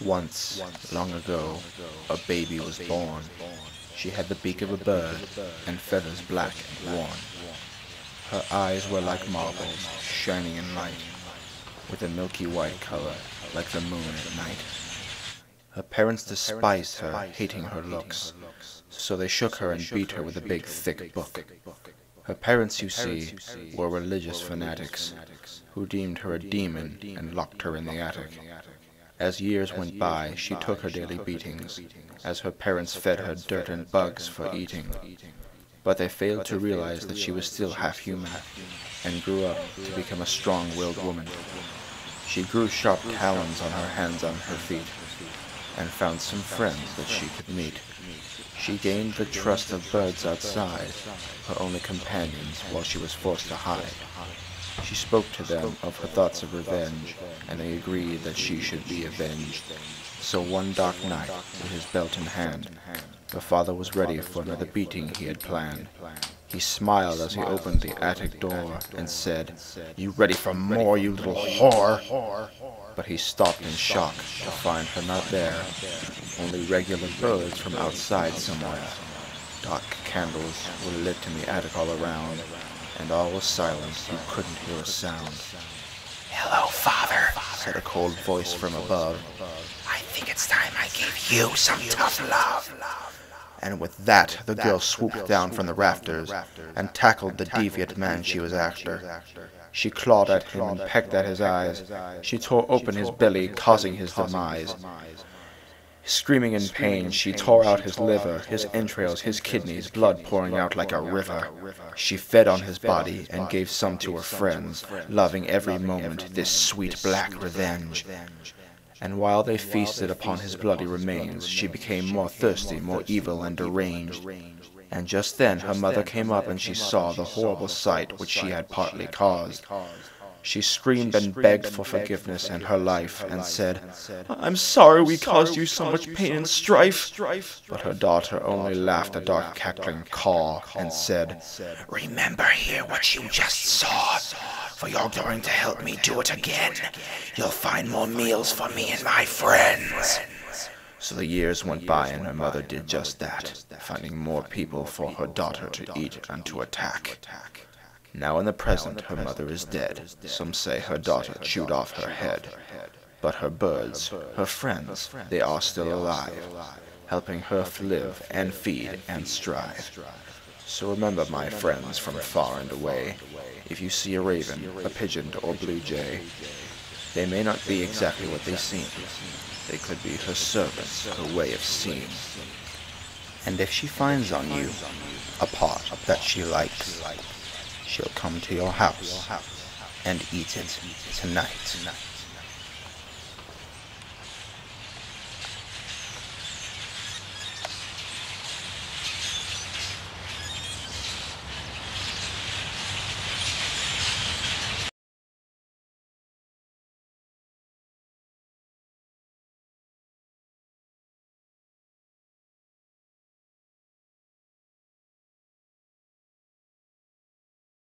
Once, long ago, a baby was born. She had the beak of a bird and feathers black and worn. Her eyes were like marbles, shining in light, with a milky white color, like the moon at night. Her parents despised her, hating her looks, so they shook her and beat her with a big, thick book. Her parents, you see, were religious fanatics, who deemed her a demon and locked her in the attic. As years went by, she took her daily beatings, as her parents fed her dirt and bugs for eating. But they failed to realize that she was still half human, and grew up to become a strong-willed woman. She grew sharp talons on her hands and her feet, and found some friends that she could meet. She gained the trust of birds outside, her only companions, while she was forced to hide. She spoke to them of her thoughts of revenge, and they agreed that she should be avenged. So one dark night, with his belt in hand, the father was ready for another beating he had planned. He smiled as he opened the attic door and said, "You ready for more, you little whore?" But he stopped in shock to find her not there, only regular birds from outside somewhere. Dark candles were lit in the attic all around, and all was silent. You couldn't hear a sound. "Hello, Father," said a cold voice from above. "I think it's time I gave you some tough love." And with that, the girl swooped down from the rafters and tackled the deviant man she was after. She clawed at him and pecked at his eyes. She tore open his belly, causing his demise. Screaming in pain, she tore out his liver, his entrails, his kidneys, blood pouring out like a river. She fed on his body and gave some to her friends, loving every moment this sweet black revenge. And while they feasted upon his bloody remains, she became more thirsty, more evil and deranged. And just then her mother came up and she saw the horrible sight which she had partly caused. She screamed and begged for forgiveness and her life, and said, "I'm sorry we caused you so much pain and strife." But her daughter only laughed a dark cackling caw, and said, "Remember here what you just saw, for you're going to help me do it again. You'll find more meals for me and my friends." So the years went by and her mother did just that, finding more people for her daughter to eat and to attack. Now in the present her mother is dead. Some say her daughter chewed off her head. But her birds, her friends, they are still alive, helping her live and feed and strive. So remember, my friends from far and away, if you see a raven, a pigeon, or blue jay, they may not be exactly what they seem. They could be her servants, her way of seeing. And if she finds on you a part that she likes, she'll come to your house and eat it tonight.